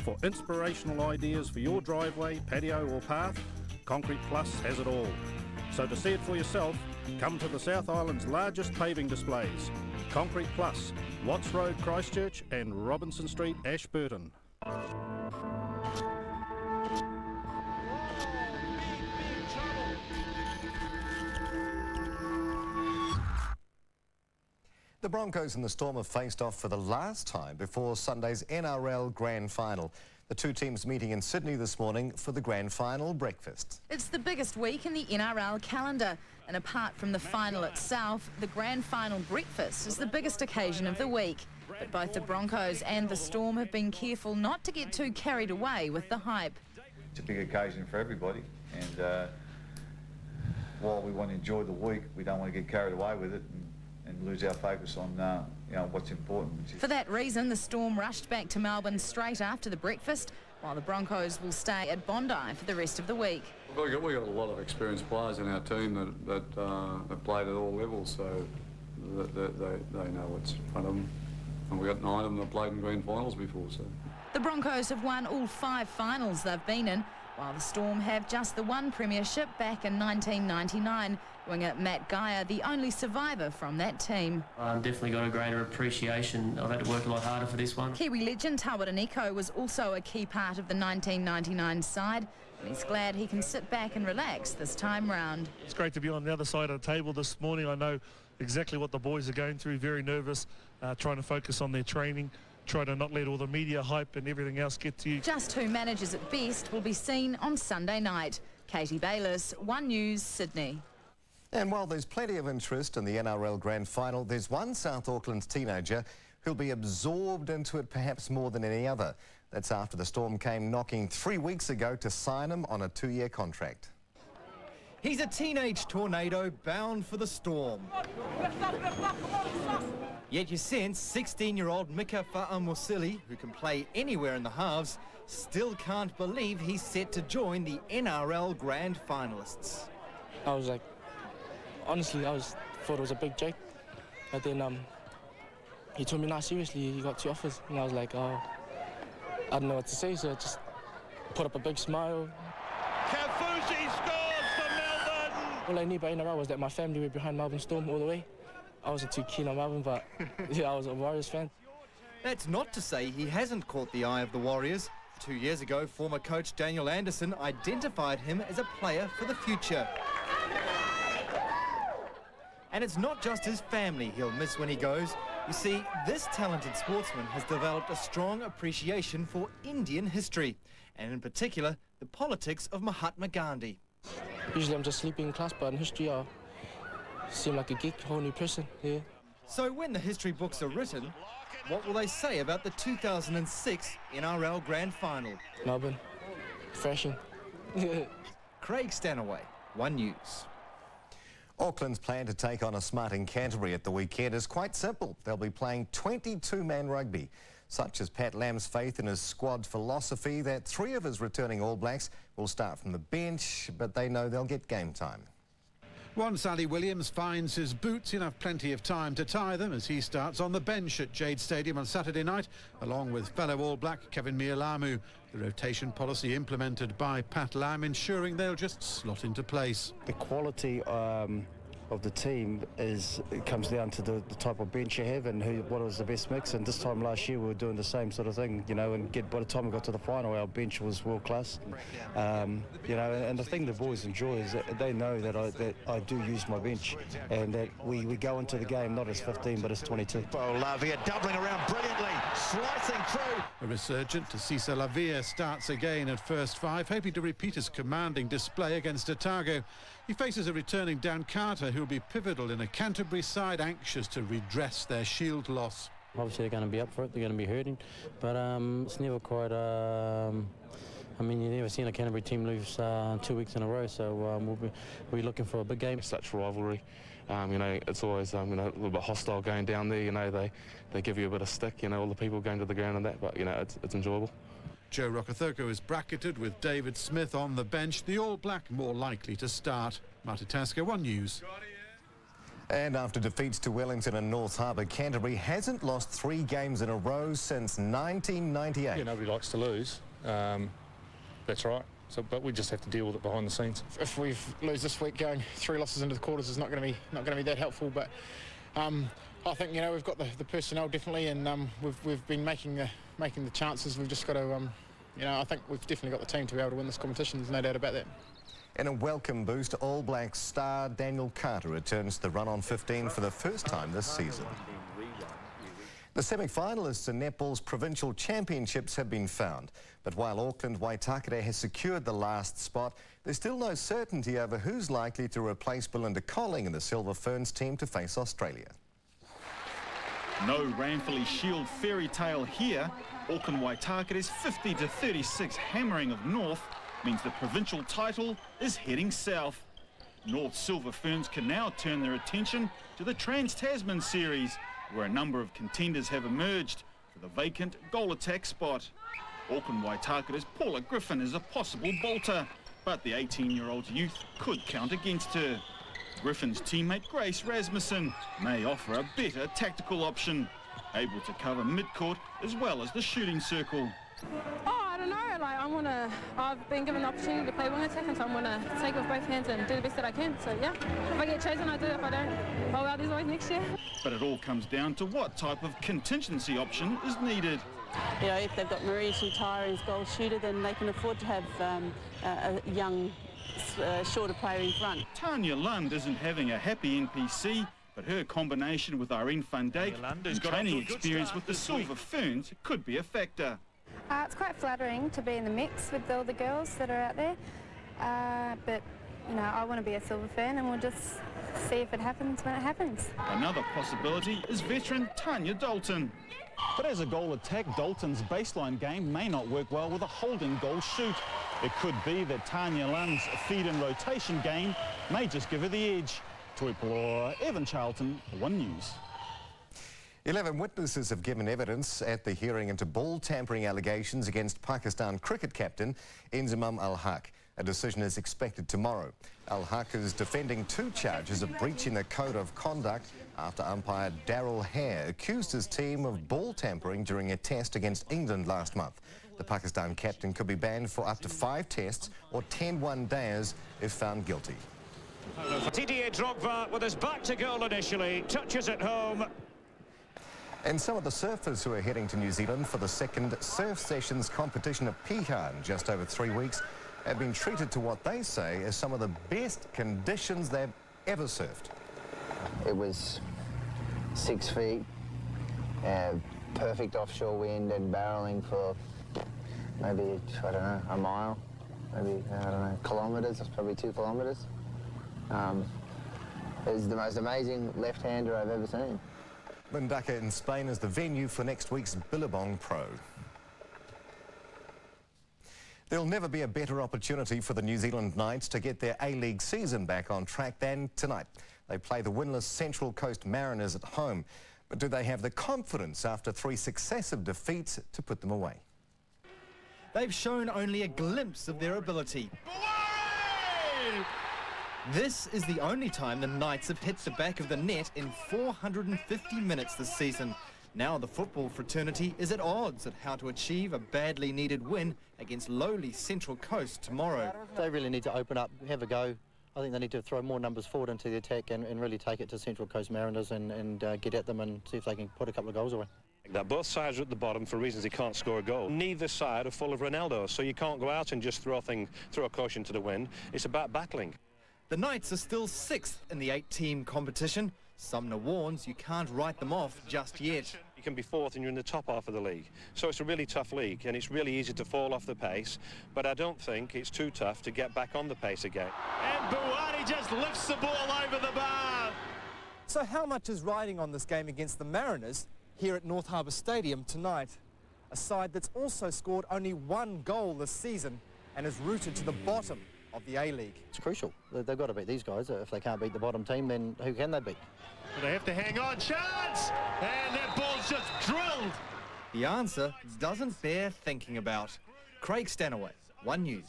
For inspirational ideas for your driveway, patio or path, Concrete Plus has it all. So to see it for yourself, come to the South Island's largest paving displays. Concrete Plus, Watts Road, Christchurch and Robinson Street, Ashburton. The Broncos and the Storm have faced off for the last time before Sunday's NRL Grand Final. The two teams meeting in Sydney this morning for the Grand Final breakfast. It's the biggest week in the NRL calendar, and apart from the final itself, the Grand Final breakfast is the biggest occasion of the week. But both the Broncos and the Storm have been careful not to get too carried away with the hype. It's a big occasion for everybody, and while we want to enjoy the week, we don't want to get carried away with it and lose our focus on what's important. For that reason, the Storm rushed back to Melbourne straight after the breakfast, while the Broncos will stay at Bondi for the rest of the week. We got a lot of experienced players in our team that have played at all levels, so they know what's in front of them. And we've got 9 of them that played in grand finals before. So the Broncos have won all 5 finals they've been in, while the Storm have just the one premiership back in 1999. Winger Matt Geyer, the only survivor from that team. I've definitely got a greater appreciation. I've had to work a lot harder for this one. Kiwi legend Tawara Nico was also a key part of the 1999 side, and he's glad he can sit back and relax this time round. It's great to be on the other side of the table this morning. I know exactly what the boys are going through, very nervous, trying to focus on their training, try to not let all the media hype and everything else get to you. Just who manages it best will be seen on Sunday night. Katie Bayliss, One News, Sydney. And while there's plenty of interest in the NRL Grand Final, there's one South Auckland teenager who'll be absorbed into it perhaps more than any other. That's after the Storm came knocking 3 weeks ago to sign him on a 2-year contract. He's a teenage tornado bound for the Storm. Yet you sense 16-year-old Mika Fa'amusili, who can play anywhere in the halves, still can't believe he's set to join the NRL Grand Finalists. I was like, honestly, thought it was a big joke. But then he told me, "No, seriously, you got 2 offers." And I was like, oh, I don't know what to say, so I just put up a big smile. Kafusi scores for Melbourne! All I knew about NRL was that my family were behind Melbourne Storm all the way. I wasn't too keen on Melbourne, but yeah, I was a Warriors fan. That's not to say he hasn't caught the eye of the Warriors. 2 years ago, former coach Daniel Anderson identified him as a player for the future. And it's not just his family he'll miss when he goes. You see, this talented sportsman has developed a strong appreciation for Indian history, and in particular, the politics of Mahatma Gandhi. Usually I'm just sleeping in class, but in history I seem like a geek, whole new person, yeah. So when the history books are written, what will they say about the 2006 NRL Grand Final? Melbourne, thrashing. Craig Stanaway, One News. Auckland's plan to take on a smart in Canterbury at the weekend is quite simple. They'll be playing 22-man rugby. Such is Pat Lamb's faith in his squad philosophy that 3 of his returning All Blacks will start from the bench, but they know they'll get game time. One Sally Williams finds his boots. He'll have plenty of time to tie them as he starts on the bench at Jade Stadium on Saturday night, along with fellow All Black Kevin Mialamu. The rotation policy implemented by Pat Lam ensuring they'll just slot into place. The quality of the team comes down to the type of bench you have and what was the best mix. And this time last year we were doing the same sort of thing, you know, and by the time we got to the final our bench was world class. You know, and the thing the boys enjoy is that they know that I do use my bench and that we go into the game not as 15 but as 22. Lavia doubling around brilliantly, slicing through. A resurgent to Cesar Lavia starts again at first 5, hoping to repeat his commanding display against Otago. He faces a returning Dan Carter, who'll be pivotal in a Canterbury side anxious to redress their Shield loss. Obviously they're going to be up for it, they're going to be hurting, but it's never quite, I mean, you've never seen a Canterbury team lose 2 weeks in a row, so we'll be looking for a big game. Such rivalry, you know, it's always you know, a little bit hostile going down there, you know, they give you a bit of stick, you know, all the people going to the ground and that, but, you know, it's enjoyable. Joe Rokothoko is bracketed with David Smith on the bench. The All Black more likely to start. Marty Tasker, One News. And after defeats to Wellington and North Harbour, Canterbury hasn't lost 3 games in a row since 1998. Yeah, nobody likes to lose. That's right. But we just have to deal with it behind the scenes. If we lose this week, going 3 losses into the quarters is not going to be that helpful. But I think we've got the personnel definitely, and we've been making the chances. We've just got to I think we've definitely got the team to be able to win this competition. There's no doubt about that. In a welcome boost, All Blacks star Daniel Carter returns to the run-on 15 for the first time this season. The semi-finalists in Netball's provincial championships have been found, but while Auckland Waitakere has secured the last spot, there's still no certainty over who's likely to replace Belinda Colling in the Silver Ferns team to face Australia. No Ranfurly Shield fairy tale here. Auckland Waitakere's 50-36 hammering of North means the provincial title is heading south. North Silver Ferns can now turn their attention to the Trans-Tasman series, where a number of contenders have emerged for the vacant goal attack spot. Auckland Waitakere's Paula Griffin is a possible bolter, but the 18-year-old's youth could count against her. Griffin's teammate Grace Rasmussen may offer a better tactical option, able to cover mid-court as well as the shooting circle. I don't know, I've been given the opportunity to play wing attack, and so I'm going to take it with both hands and do the best that I can. So yeah, if I get chosen, I do. If I don't, oh well, there's always next year. But it all comes down to what type of contingency option is needed. If they've got Maria Shutara as goal shooter, then they can afford to have a young, shorter player in front. Tanya Lund isn't having a happy NPC, but her combination with Irene van Dijk and training experience with the Silver Ferns could be a factor. It's quite flattering to be in the mix with all the girls that are out there, but I want to be a Silver Fern, and we'll just see if it happens when it happens. Another possibility is veteran Tanya Dalton. But as a goal attack, Dalton's baseline game may not work well with a holding goal shoot. It could be that Tanya Lund's feed and rotation game may just give her the edge. Tuipoloa, Evan Charlton, One News. 11 witnesses have given evidence at the hearing into ball tampering allegations against Pakistan cricket captain Inzamam Al-Haq. A decision is expected tomorrow. Al-Haq is defending 2 charges of breaching the code of conduct after umpire Daryl Hare accused his team of ball tampering during a test against England last month. The Pakistan captain could be banned for up to 5 tests or 10 one-dayers if found guilty. Didier Drogba with his back to goal initially, touches it home. And some of the surfers who are heading to New Zealand for the second Surf Sessions competition at Piha in just over 3 weeks have been treated to what they say as some of the best conditions they've ever surfed. It was 6 feet, perfect offshore wind and barreling for maybe, I don't know, a mile, maybe, I don't know, kilometres, that's probably 2 kilometres. It was the most amazing left-hander I've ever seen. Mundaka in Spain is the venue for next week's Billabong Pro. There'll never be a better opportunity for the New Zealand Knights to get their A-League season back on track than tonight. They play the winless Central Coast Mariners at home. But do they have the confidence after 3 successive defeats to put them away? They've shown only a glimpse of their ability. This is the only time the Knights have hit the back of the net in 450 minutes this season. Now the football fraternity is at odds at how to achieve a badly needed win against lowly Central Coast tomorrow. They really need to open up, have a go. I think they need to throw more numbers forward into the attack and really take it to Central Coast Mariners and get at them and see if they can put a couple of goals away. That both sides are at the bottom for reasons they can't score a goal. Neither side are full of Ronaldo, so you can't go out and just throw a caution to the wind. It's about battling. The Knights are still 6th in the 8-team competition. Sumner warns you can't write them off just yet. You can be 4th and you're in the top half of the league. So it's a really tough league and it's really easy to fall off the pace, but I don't think it's too tough to get back on the pace again. And Buwani just lifts the ball over the bar. So how much is riding on this game against the Mariners here at North Harbour Stadium tonight? A side that's also scored only 1 goal this season and is rooted to the bottom of the A-League. It's crucial. They've got to beat these guys. If they can't beat the bottom team, then who can they beat? They have to hang on. Chance! And that ball's just drilled. The answer doesn't bear thinking about. Craig Stanaway, One News.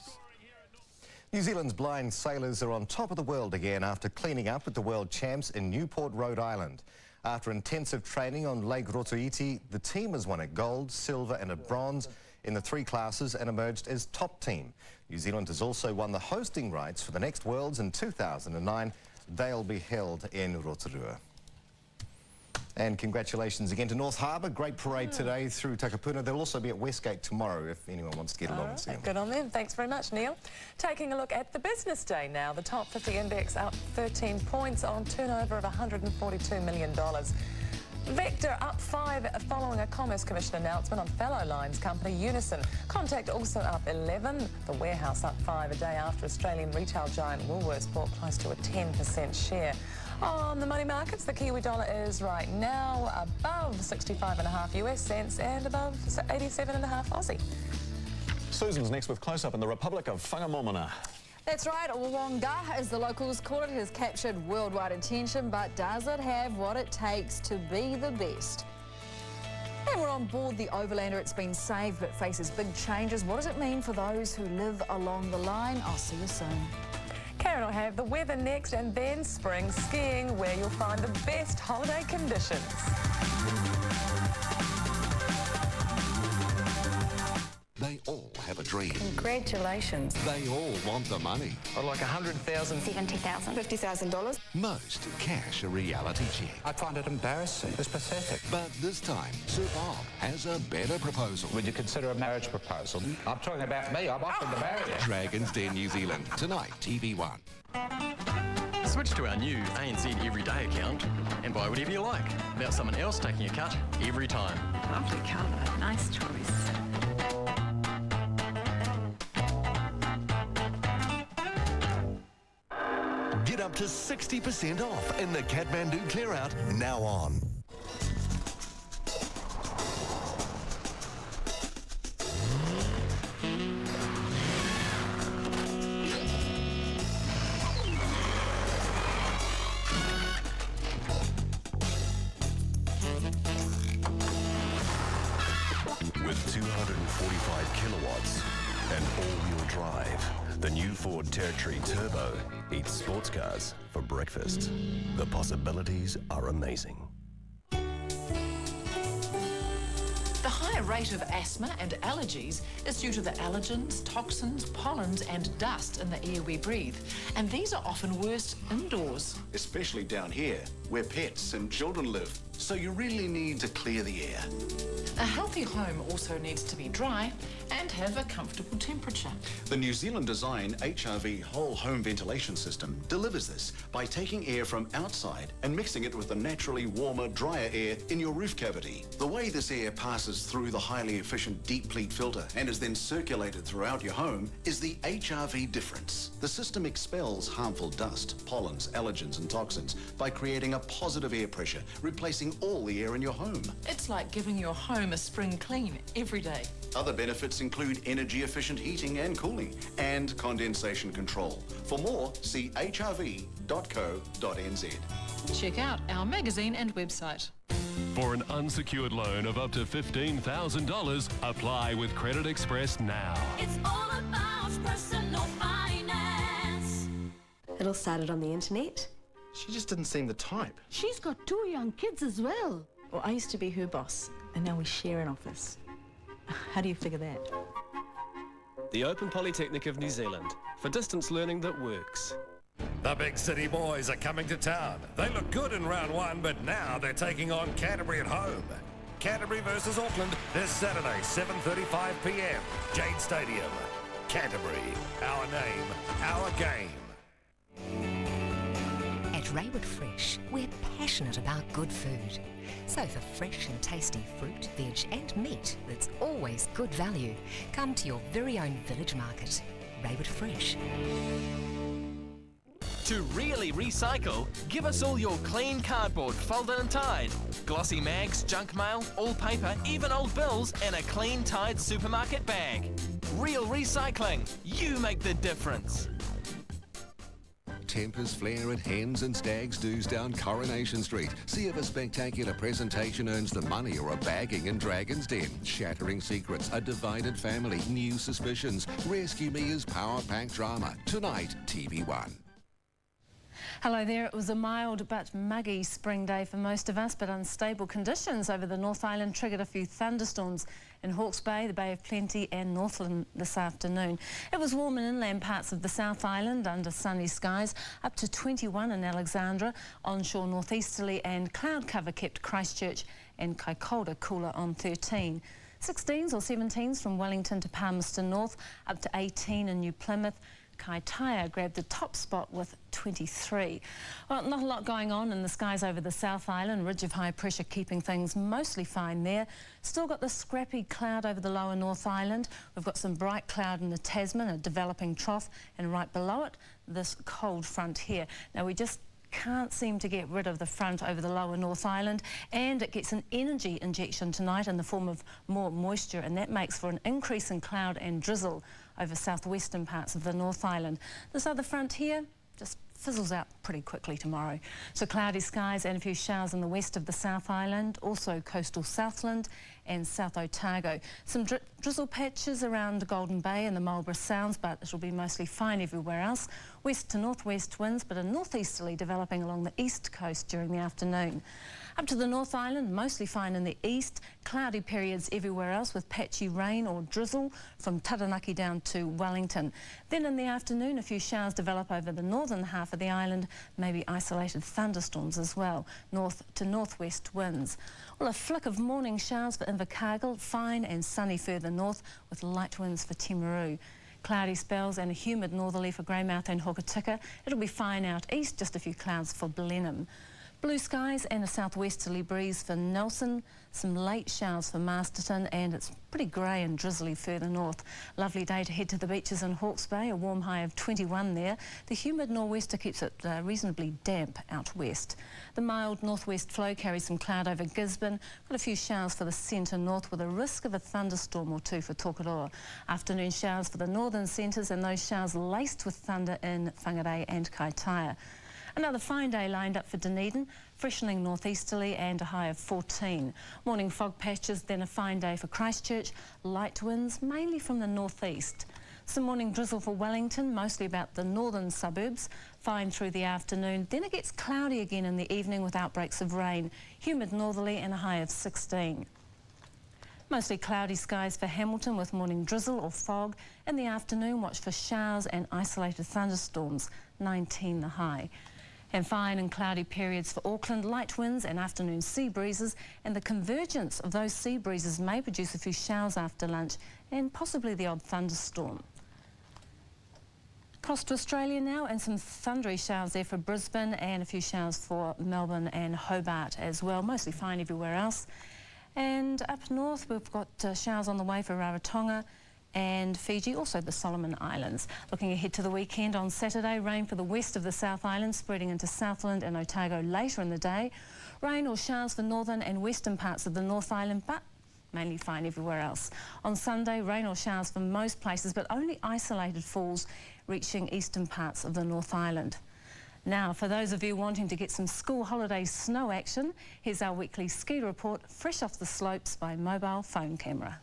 New Zealand's blind sailors are on top of the world again after cleaning up at the World Champs in Newport, Rhode Island. After intensive training on Lake Rotoiti, the team has won a gold, silver and a bronze in the 3 classes and emerged as top team. New Zealand has also won the hosting rights for the next Worlds in 2009. They'll be held in Rotorua. And congratulations again to North Harbour. Great parade today through Takapuna. They'll also be at Westgate tomorrow if anyone wants to get along and see them. Good on them. Thanks very much, Neil. Taking a look at the business day now. The top 50 index up 13 points on turnover of $142 million. Vector up 5 following a Commerce Commission announcement on fellow lines company Unison. Contact also up 11. The Warehouse up 5 a day after Australian retail giant Woolworths bought close to a 10% share. On the money markets, the Kiwi dollar is right now above 65.5 US cents and above 87.5 Aussie. Susan's next with Close Up in the Republic of Whangamomona. That's right, Wonga, as the locals call it, has captured worldwide attention, but does it have what it takes to be the best? And we're on board the Overlander. It's been saved but faces big changes. What does it mean for those who live along the line? I'll see you soon. Karen will have the weather next and then spring skiing, where you'll find the best holiday conditions. They all have a dream. Congratulations. They all want the money. I'd like 100,000. 70,000. $50,000. Most cash a reality check. I find it embarrassing. It's pathetic. But this time, Sir Bob has a better proposal. Would you consider a marriage proposal? I'm talking about me. I'm offering to marry you. Dragons Den New Zealand. Tonight, TV1. Switch to our new ANZ Everyday account and buy whatever you like without someone else taking a cut every time. Lovely colour. Nice choice. Get up to 60% off in the Kathmandu Clear Out now on. With 245 kilowatts and all-wheel drive, the new Ford Territory Turbo eats sports cars for breakfast. The possibilities are amazing. The higher rate of asthma and allergies is due to the allergens, toxins, pollens and dust in the air we breathe. And these are often worse indoors. Especially down here, where pets and children live. So you really need to clear the air. A healthy home also needs to be dry and have a comfortable temperature. The New Zealand design HRV whole home ventilation system delivers this by taking air from outside and mixing it with the naturally warmer, drier air in your roof cavity. The way this air passes through the highly efficient deep pleat filter and is then circulated throughout your home is the HRV difference. The system expels harmful dust, pollens, allergens and toxins by creating a positive air pressure, replacing all the air in your home. It's like giving your home a spring clean every day. Other benefits include energy-efficient heating and cooling and condensation control. For more, see hrv.co.nz. Check out our magazine and website. For an unsecured loan of up to $15,000, apply with Credit Express now. It's all about personal finance. It all started on the internet. She just didn't seem the type. She's got 2 young kids as well. Well, I used to be her boss, and now we share an office. How do you figure that? The Open Polytechnic of New Zealand, for distance learning that works. The big city boys are coming to town. They look good in round 1, but now they're taking on Canterbury at home. Canterbury versus Auckland this Saturday, 7:35 p.m. Jade Stadium. Canterbury, our name, our game. At Rayward Fresh, we're passionate about good food. So for fresh and tasty fruit, veg and meat that's always good value, come to your very own village market. Rayward Fresh. To really recycle, give us all your clean cardboard folded and tied, glossy mags, junk mail, all paper, even old bills in a clean tied supermarket bag. Real recycling. You make the difference. Tempers flare at Hens and Stags Do's down Coronation Street. See if a spectacular presentation earns the money or a bagging in Dragon's Den. Shattering secrets, a divided family, new suspicions. Rescue Me is power-packed drama. Tonight, TV1. Hello there. It was a mild but muggy spring day for most of us, but unstable conditions over the North Island triggered a few thunderstorms in Hawke's Bay, the Bay of Plenty and Northland this afternoon. It was warm in inland parts of the South Island under sunny skies, up to 21 in Alexandra. Onshore northeasterly and cloud cover kept Christchurch and Kaikoura cooler on 13. 16s or 17s from Wellington to Palmerston North, up to 18 in New Plymouth. Kaitaia grabbed the top spot with 23. Well, not a lot going on in the skies over the South Island. Ridge of high pressure keeping things mostly fine there. Still got the scrappy cloud over the lower North Island. We've got some bright cloud in the Tasman, a developing trough, and right below it, this cold front here. Now we just can't seem to get rid of the front over the lower North Island, and it gets an energy injection tonight in the form of more moisture, and that makes for an increase in cloud and drizzle over southwestern parts of the North Island. This other front here just fizzles out pretty quickly tomorrow. So cloudy skies and a few showers in the west of the South Island, also coastal Southland and South Otago. Some drizzle patches around Golden Bay and the Marlborough Sounds, but it'll be mostly fine everywhere else. West to northwest winds, but a northeasterly developing along the east coast during the afternoon. Up to the North Island, mostly fine in the east, cloudy periods everywhere else with patchy rain or drizzle from Taranaki down to Wellington. Then in the afternoon, a few showers develop over the northern half of the island, maybe isolated thunderstorms as well, north to northwest winds. Well, a flick of morning showers for Invercargill, fine and sunny further north with light winds for Timaru. Cloudy spells and a humid northerly for Greymouth and Hokitika. It'll be fine out east, just a few clouds for Blenheim. Blue skies and a southwesterly breeze for Nelson, some late showers for Masterton, and it's pretty grey and drizzly further north. Lovely day to head to the beaches in Hawke's Bay, a warm high of 21 there. The humid nor'wester keeps it reasonably damp out west. The mild northwest flow carries some cloud over Gisborne. Got a few showers for the centre north with a risk of a thunderstorm or two for Tokoroa. Afternoon showers for the northern centres, and those showers laced with thunder in Whangarei and Kaitaia. Another fine day lined up for Dunedin, freshening northeasterly and a high of 14. Morning fog patches, then a fine day for Christchurch. Light winds, mainly from the northeast. Some morning drizzle for Wellington, mostly about the northern suburbs. Fine through the afternoon. Then it gets cloudy again in the evening with outbreaks of rain. Humid northerly and a high of 16. Mostly cloudy skies for Hamilton with morning drizzle or fog. In the afternoon, watch for showers and isolated thunderstorms. 19 the high. And fine and cloudy periods for Auckland, light winds and afternoon sea breezes, and the convergence of those sea breezes may produce a few showers after lunch and possibly the odd thunderstorm. Across to Australia now, and some thundery showers there for Brisbane and a few showers for Melbourne and Hobart as well, mostly fine everywhere else. And up north we've got showers on the way for Rarotonga and Fiji, also the Solomon Islands. Looking ahead to the weekend, on Saturday, rain for the west of the South Island, spreading into Southland and Otago later in the day. Rain or showers for northern and western parts of the North Island, but mainly fine everywhere else. On Sunday, rain or showers for most places, but only isolated falls reaching eastern parts of the North Island. Now, for those of you wanting to get some school holiday snow action, here's our weekly ski report, fresh off the slopes by mobile phone camera.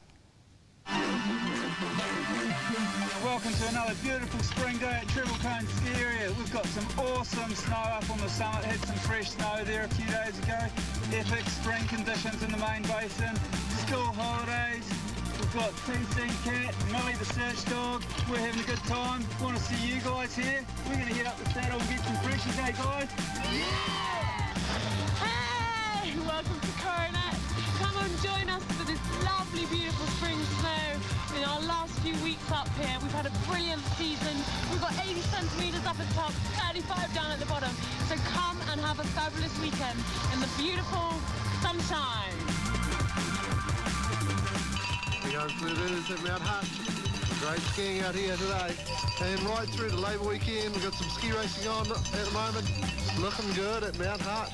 Welcome to another beautiful spring day at Treble Cone Ski Area. We've got some awesome snow up on the summit, had some fresh snow there a few days ago. Epic spring conditions in the main basin. School holidays. We've got TC Cat, Millie the search dog. We're having a good time. Want to see you guys here. We're going to head up the saddle and get some freshies, eh guys? Yeah! Hey! Welcome to Coronet. Come and join us for this lovely, beautiful spring snow. In our last few weeks up here, we've had a brilliant season. We've got 80 centimetres up at the top, 35 down at the bottom. So come and have a fabulous weekend in the beautiful sunshine. Here goes Bluebirds at Mount Hutt. Great skiing out here today. And right through to Labour weekend, we've got some ski racing on at the moment. Looking good at Mount Hutt.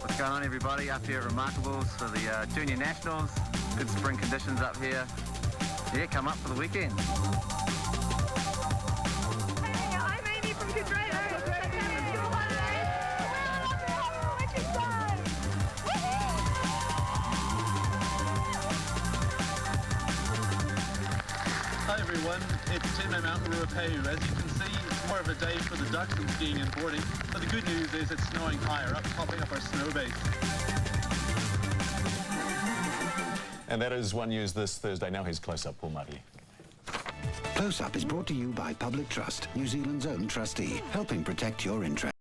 What's going on, everybody? Up here at Remarkables for the Junior Nationals. Good spring conditions up here. Yeah, come up for the weekend. Hey, I'm Amy from Kudraya. Hi everyone, it's Tēnā Mountain Ruapehu. As you can see, more of a day for the ducks than skiing and boarding, but the good news is it's snowing higher up, topping up our snow base. And that is One News this Thursday. Now here's Close Up, Paul Mudley. Close Up is brought to you by Public Trust, New Zealand's own trustee, helping protect your interests.